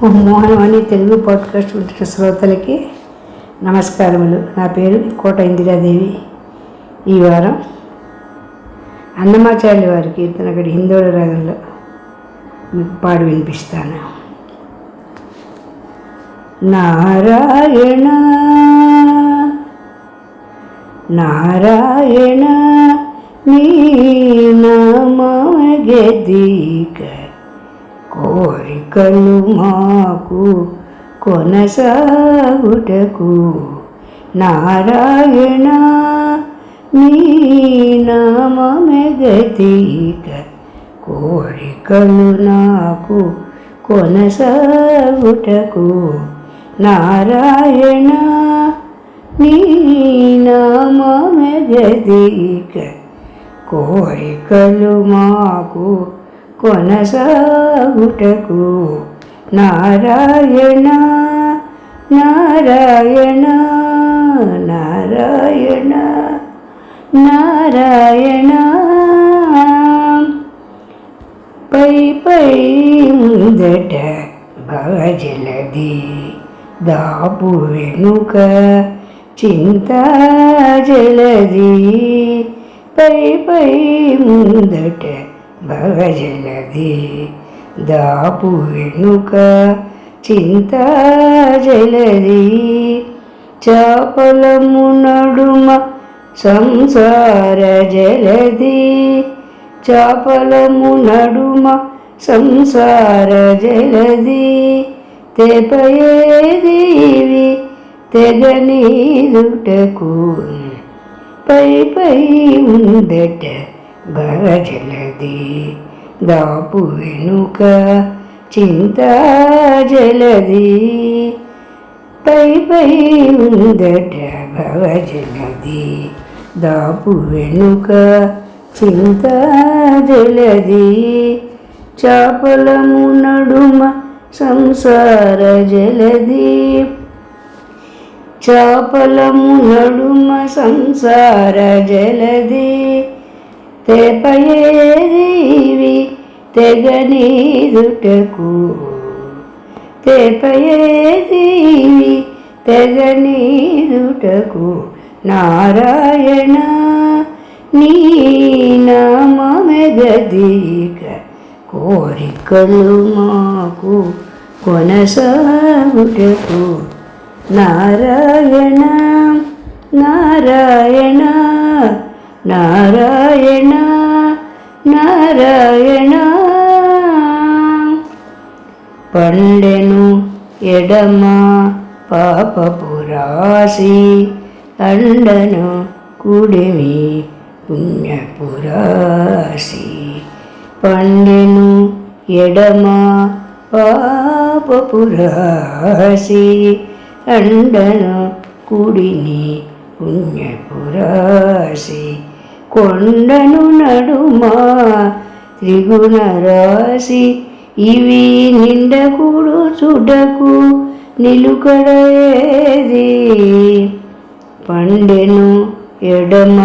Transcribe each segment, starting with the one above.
Mohanavani Telugu podcast వింటున్న శ్రోతలకి నమస్కారములు. నా పేరు కోట ఇందిరాదేవి. ఈ వారం అన్నమాచార్యుల వారి కీర్తన అక్కడ హిందోళ రాగంలో మీకు పాడి వినిపిస్తాను. నారాయణ నారాయణ నీ నామగదీక కోరికలు మాకు కొనసాగుటకు. నారాయణ నీ నామగదీక కోరికలు నాకు కొనసాగుటకు. నారాయణ నీ నామగదీక కోరికలు మాకు కొనసాగుటకు. నారాయణ నారాయణ నారాయణ నారాయణ. పై పై ముందట భవజలది దాపు వెనుక చింతా జలది. పై పై ముందట భవజలది దాపు వెనుక చింతా జలది. చాపలము నడుమ సంసార జలది. చాపలము నడుమ సంసార జలది. తెపయేదివి తెగనీదుటకు. పై పై ముందట భవజలది దాపు వెనుక చింతా జలది. పై పై ముందట భవజలది దాపు వెనుక చింతా జలది. చాపలము నడుమ సంసార జలది. చాపలము నడుమ సంసార జలది. తెపయేదివి తెగనీదుటకు. తెపయేదివి తెగనీదుటకు. నారాయణ నీ నామగదీక కోరికలు మాకు కొనసాగుటకు. నారాయణ నారాయణ నారాయణ నారాయణ. పండెను ఎడమ పాపపు రాశి అండను కుడిమి పుణ్యపు రాశి. పండెను ఎడమ పాపపు రాశి అండను కుడిని పుణ్యపు రాశి. కొండను నడుమ త్రిగుణ రాశి ఇవి నిండకుడు చుడకు నిలుకడ ఏది. పండెను ఎడమ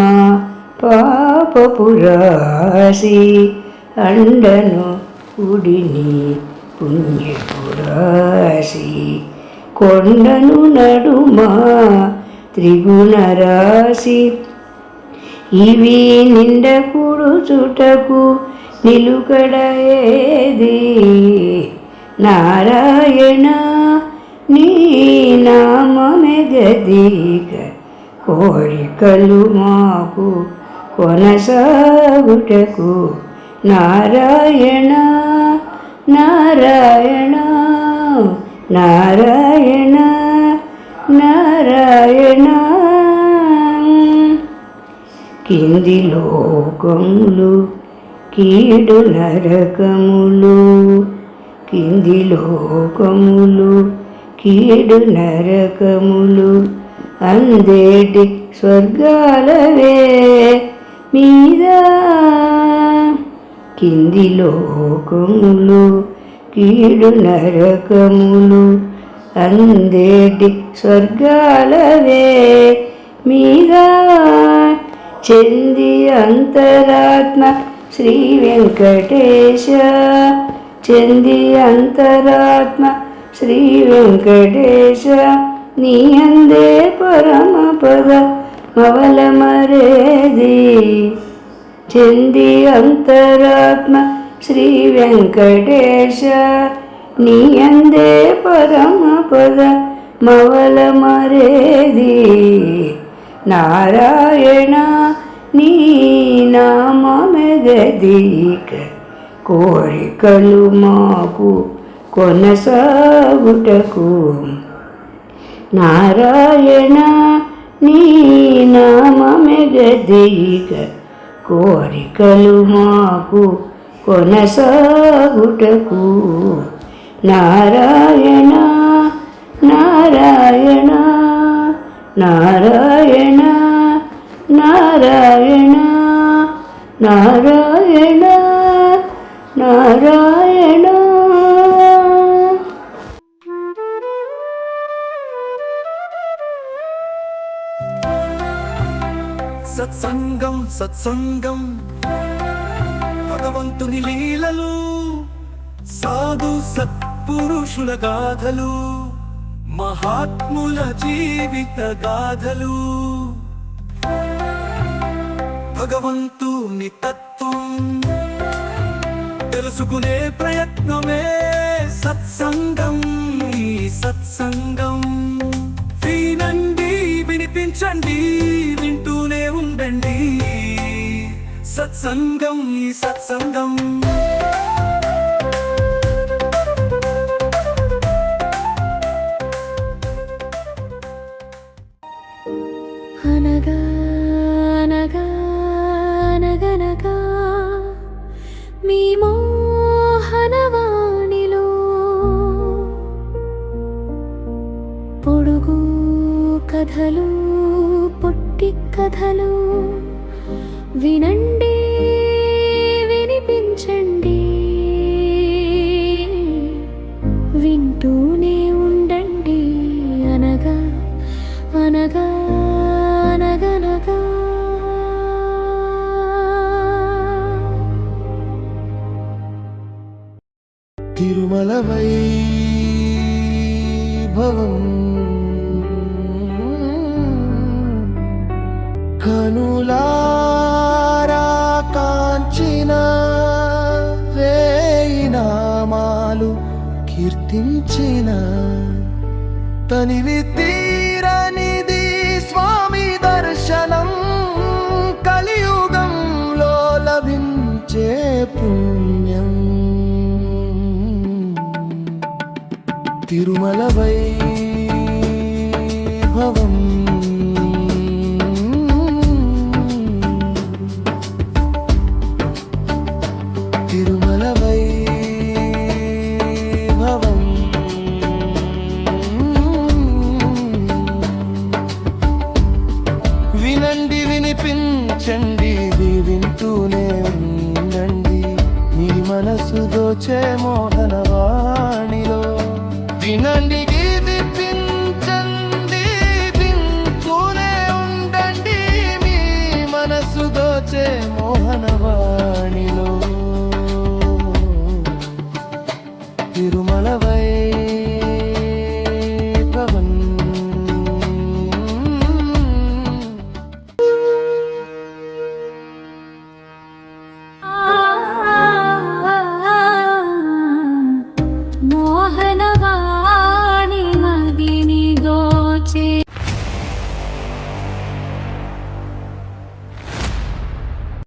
పాపపు రాశి అండను కుడిని పుణ్యపు రాశి. కొండను నడుమ త్రిగుణ రాశి ఇవి నిండకుడు చుటకు నిలుకడ ఏది. నారాయణ నీ నామగదీక కోరికలు మాకు కొనసాగుటకు. నారాయణ నారాయణ నారాయణ నారాయణ. కింది లోకములు కీడు నరకములు. కింది లోకములు కీడు నరకములు అందేటి స్వర్గాలవే మీద. కింది లోకములు కీడు నరకములు అందేటి స్వర్గాలవే మీద. చెంది అంతరాత్మ శ్రీ వెంకటేశ. చెంది అంతరాత్మ శ్రీ వెంకటేశ నీ అందే పరమ పద మవల మరేది చెంది అంతరాత్మ శ్రీ వెంకటేశ నీ అందే పరమ పద మవల మరేది నారాయణ నీ నామమెగదీక కోరికలు మాకు కొనసాగుటకు నారాయణ నీ నామమెగదీక కోరికలు మాకు కొనసాగుటకు నారాయణ నారాయణ నారాయణ నారాయణ నారాయణ నారాయణ. సత్సంగం సత్సంగం భగవంతుని లీలలు సాధు సత్పురుషుల గాథలు మహాత్ముల జీవిత గాథలు భగవంతుని తత్వం తెలుసుకునే ప్రయత్నమే సత్సంగం. ఈ సత్సంగం వినండి వినిపించండి వింటూనే ఉండండి సత్సంగం. ఈ సత్సంగం అనగా అనగా అనగనగా మీ మోహనవాణిలో పొడుగు కథలు పొట్టి కథలు వినండి వినిపించండి వింటూనే ఉండండి అనగా అనగా అనగనగా. తిరుమల వైభవం కనులారా కాంచిన వేయి నామాలు కీర్తించిన తనివి తీరనిది స్వామి దర్శనం కలియుగంలో లభించే పుణ్యం. తిరుమల వైభవం తిరుమల వైభవం వినండి వినిపించండి వింటూనే ఉండండి మీ మనసు దోచేమో